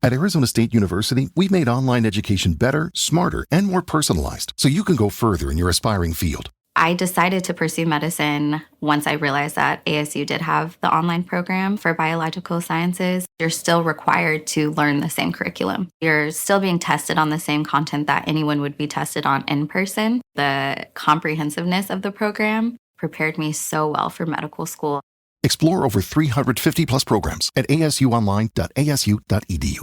At Arizona State University, we've made online education better, smarter, and more personalized so you can go further in your aspiring field. I decided to pursue medicine once I realized that ASU did have the online program for biological sciences. You're still required to learn the same curriculum. You're still being tested on the same content that anyone would be tested on in person. The comprehensiveness of the program prepared me so well for medical school. Explore over 350 plus programs at asuonline.asu.edu.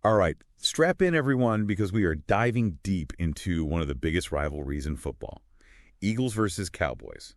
All right, strap in everyone because we are diving deep into one of the biggest rivalries in football. Eagles versus Cowboys.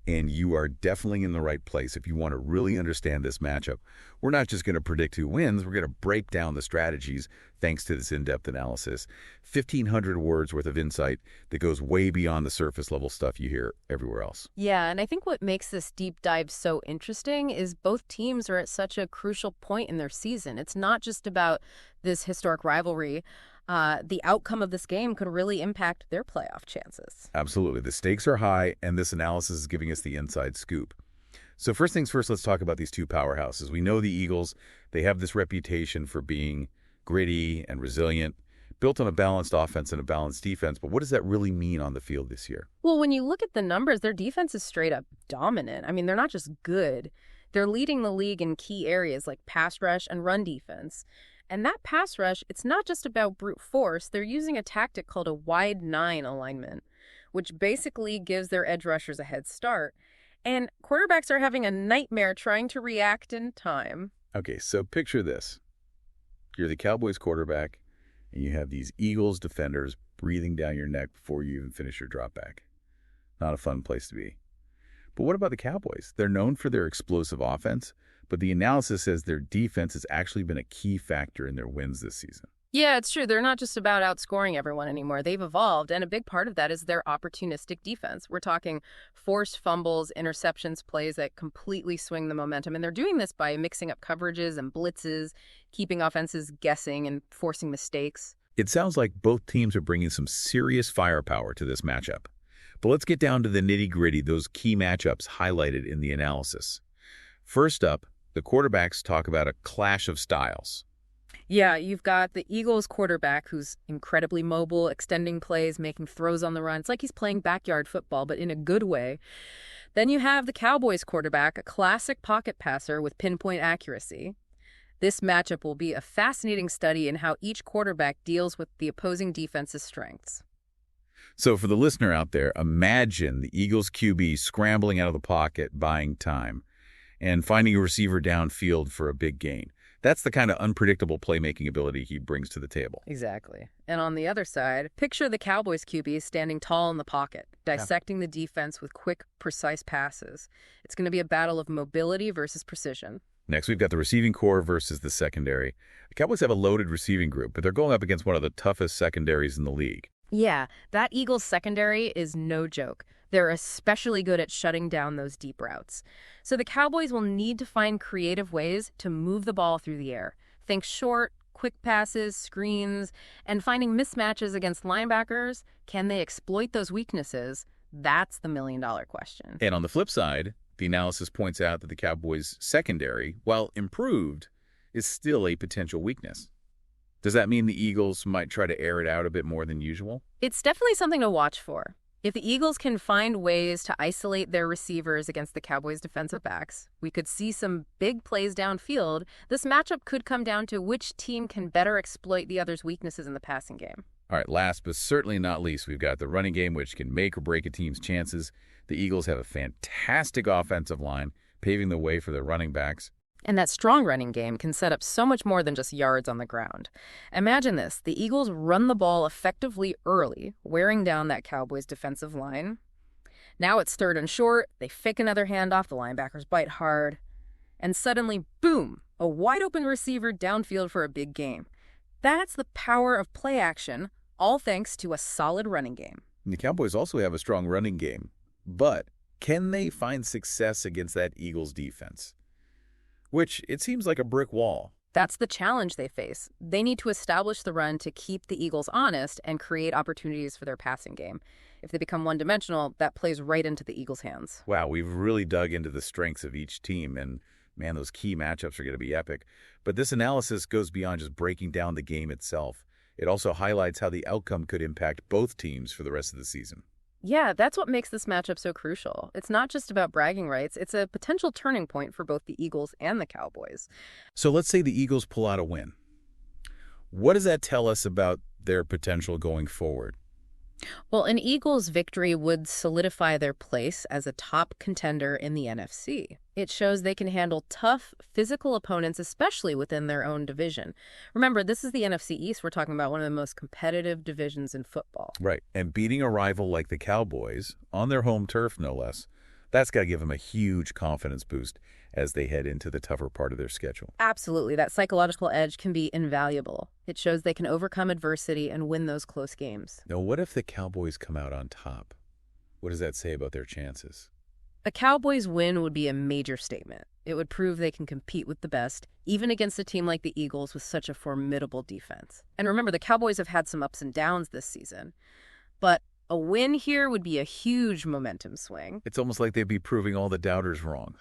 And you are definitely in the right place if you want to really understand this matchup. We're not just going to predict who wins, we're going to break down the strategies thanks to this in-depth analysis. 1,500 words worth of insight that goes way beyond the surface level stuff you hear everywhere else. Yeah, and I think what makes this deep dive so interesting is both teams are at such a crucial point in their season. It's not just about this historic rivalry. The outcome of this game could really impact their playoff chances. Absolutely. The stakes are high, and this analysis is giving us the inside scoop. So first things first, let's talk about these two powerhouses. We know the Eagles, they have this reputation for being gritty and resilient, built on a balanced offense and a balanced defense. But what does that really mean on the field this year? Well, when you look at the numbers, their defense is straight up dominant. I mean, they're not just good. They're leading the league in key areas like pass rush and run defense. And that pass rush, it's not just about brute force. They're using a tactic called a wide 9 alignment, which basically gives their edge rushers a head start. And quarterbacks are having a nightmare trying to react in time. Okay, so picture this. You're the Cowboys quarterback, and you have these Eagles defenders breathing down your neck before you even finish your drop back. Not a fun place to be. But what about the Cowboys? They're known for their explosive offense, but the analysis says their defense has actually been a key factor in their wins this season. Yeah, it's true. They're not just about outscoring everyone anymore. They've evolved, and a big part of that is their opportunistic defense. We're talking forced fumbles, interceptions, plays that completely swing the momentum, and they're doing this by mixing up coverages and blitzes, keeping offenses guessing and forcing mistakes. It sounds like both teams are bringing some serious firepower to this matchup. But let's get down to the nitty-gritty, those key matchups highlighted in the analysis. First up, the quarterbacks talk about a clash of styles. Yeah, you've got the Eagles quarterback who's incredibly mobile, extending plays, making throws on the run. It's like he's playing backyard football, but in a good way. Then you have the Cowboys quarterback, a classic pocket passer with pinpoint accuracy. This matchup will be a fascinating study in how each quarterback deals with the opposing defense's strengths. So for the listener out there, imagine the Eagles QB scrambling out of the pocket, buying time, and finding a receiver downfield for a big gain. That's the kind of unpredictable playmaking ability he brings to the table. Exactly. And on the other side, picture the Cowboys QB standing tall in the pocket, dissecting the defense with quick, precise passes. It's going to be a battle of mobility versus precision. Next, we've got the receiving core versus the secondary. The Cowboys have a loaded receiving group, but they're going up against one of the toughest secondaries in the league. Yeah, that Eagles secondary is no joke. They're especially good at shutting down those deep routes. So the Cowboys will need to find creative ways to move the ball through the air. Think short, quick passes, screens, and finding mismatches against linebackers. Can they exploit those weaknesses? That's the million-dollar question. And on the flip side, the analysis points out that the Cowboys' secondary, while improved, is still a potential weakness. Does that mean the Eagles might try to air it out a bit more than usual? It's definitely something to watch for. If the Eagles can find ways to isolate their receivers against the Cowboys' defensive backs, we could see some big plays downfield. This matchup could come down to which team can better exploit the other's weaknesses in the passing game. All right, last but certainly not least, we've got the running game, which can make or break a team's chances. The Eagles have a fantastic offensive line, paving the way for their running backs. And that strong running game can set up so much more than just yards on the ground. Imagine this. The Eagles run the ball effectively early, wearing down that Cowboys defensive line. Now it's third and short. They fake another handoff. The linebackers bite hard. And suddenly, boom, a wide-open receiver downfield for a big game. That's the power of play action, all thanks to a solid running game. And the Cowboys also have a strong running game. But can they find success against that Eagles defense? Which, it seems like a brick wall. That's the challenge they face. They need to establish the run to keep the Eagles honest and create opportunities for their passing game. If they become one-dimensional, that plays right into the Eagles' hands. Wow, we've really dug into the strengths of each team, and Man, those key matchups are going to be epic. But this analysis goes beyond just breaking down the game itself. It also highlights how the outcome could impact both teams for the rest of the season. Yeah, that's what makes this matchup so crucial. It's not just about bragging rights, it's a potential turning point for both the Eagles and the Cowboys. So let's say the Eagles pull out a win. What does that tell us about their potential going forward? Well, an Eagles victory would solidify their place as a top contender in the NFC. It shows they can handle tough, physical opponents, especially within their own division. Remember, this is the NFC East. We're talking about one of the most competitive divisions in football. Right, and beating a rival like the Cowboys, on their home turf no less, that's got to give them a huge confidence boost as they head into the tougher part of their schedule. Absolutely. That psychological edge can be invaluable. It shows they can overcome adversity and win those close games. Now, what if the Cowboys come out on top? What does that say about their chances? A Cowboys win would be a major statement. It would prove they can compete with the best, even against a team like the Eagles with such a formidable defense. And remember, the Cowboys have had some ups and downs this season. But a win here would be a huge momentum swing. It's almost like they'd be proving all the doubters wrong,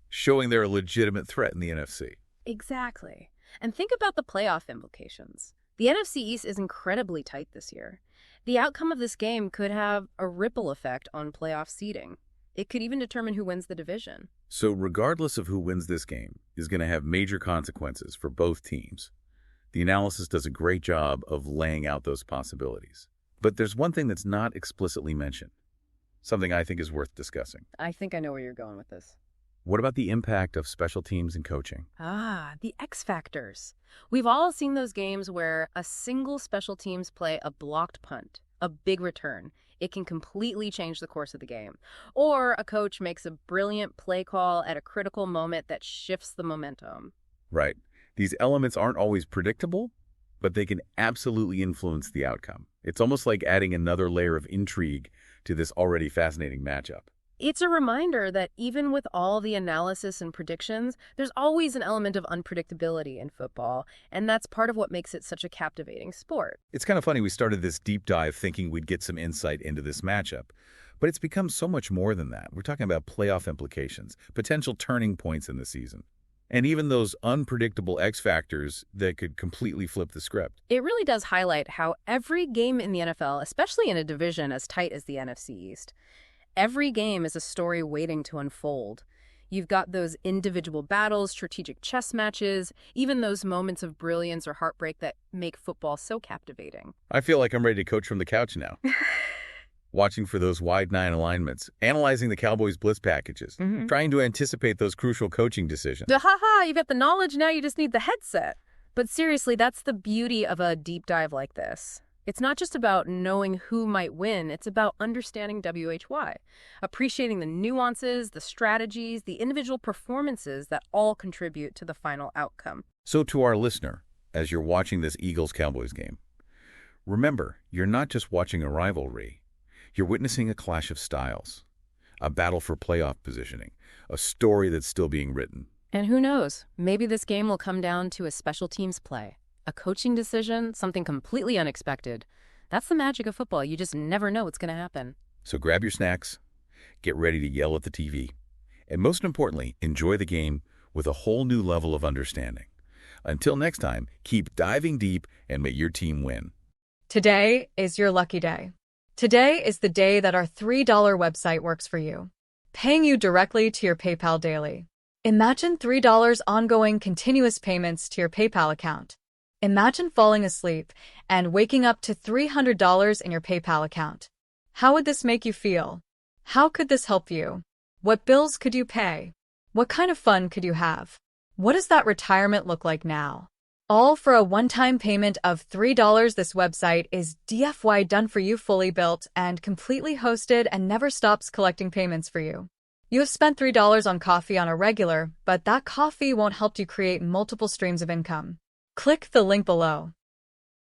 showing they're a legitimate threat in the NFC. Exactly. And think about the playoff implications. The NFC East is incredibly tight this year. The outcome of this game could have a ripple effect on playoff seeding. It could even determine who wins the division. So regardless of who wins this game is going to have major consequences for both teams. The analysis does a great job of laying out those possibilities. But there's one thing that's not explicitly mentioned, something I think is worth discussing. I think I know where you're going with this. What about the impact of special teams and coaching? The X factors. We've all seen those games where a single special teams play a blocked punt, a big return. It can completely change the course of the game. Or a coach makes a brilliant play call at a critical moment that shifts the momentum. Right. These elements aren't always predictable, but they can absolutely influence the outcome. It's almost like adding another layer of intrigue to this already fascinating matchup. It's a reminder that even with all the analysis and predictions, there's always an element of unpredictability in football, and that's part of what makes it such a captivating sport. It's kind of funny we started this deep dive thinking we'd get some insight into this matchup, but it's become so much more than that. We're talking about playoff implications, potential turning points in the season, and even those unpredictable X factors that could completely flip the script. It really does highlight how every game in the NFL, especially in a division as tight as the NFC East, every game is a story waiting to unfold. You've got those individual battles, strategic chess matches, even those moments of brilliance or heartbreak that make football so captivating. I feel like I'm ready to coach from the couch now. Watching for those wide nine alignments, analyzing the Cowboys blitz packages, trying to anticipate those crucial coaching decisions. Ha-ha, you've got the knowledge, now you just need the headset. But seriously, that's the beauty of a deep dive like this. It's not just about knowing who might win, it's about understanding WHY, appreciating the nuances, the strategies, the individual performances that all contribute to the final outcome. So to our listener, as you're watching this Eagles-Cowboys game, remember, you're not just watching a rivalry. You're witnessing a clash of styles, a battle for playoff positioning, a story that's still being written. And who knows, maybe this game will come down to a special teams play. A coaching decision, something completely unexpected. That's the magic of football. You just never know what's going to happen. So grab your snacks, get ready to yell at the TV, and most importantly, enjoy the game with a whole new level of understanding. Until next time, keep diving deep and may your team win. Today is your lucky day. Today is the day that our $3 website works for you, paying you directly to your PayPal daily. Imagine $3 ongoing continuous payments to your PayPal account. Imagine falling asleep and waking up to $300 in your PayPal account. How would this make you feel? How could this help you? What bills could you pay? What kind of fun could you have? What does that retirement look like now? All for a one-time payment of $3. This website is DFY done for you, fully built and completely hosted, and never stops collecting payments for you. You have spent $3 on coffee on a regular, but that coffee won't help you create multiple streams of income. Click the link below.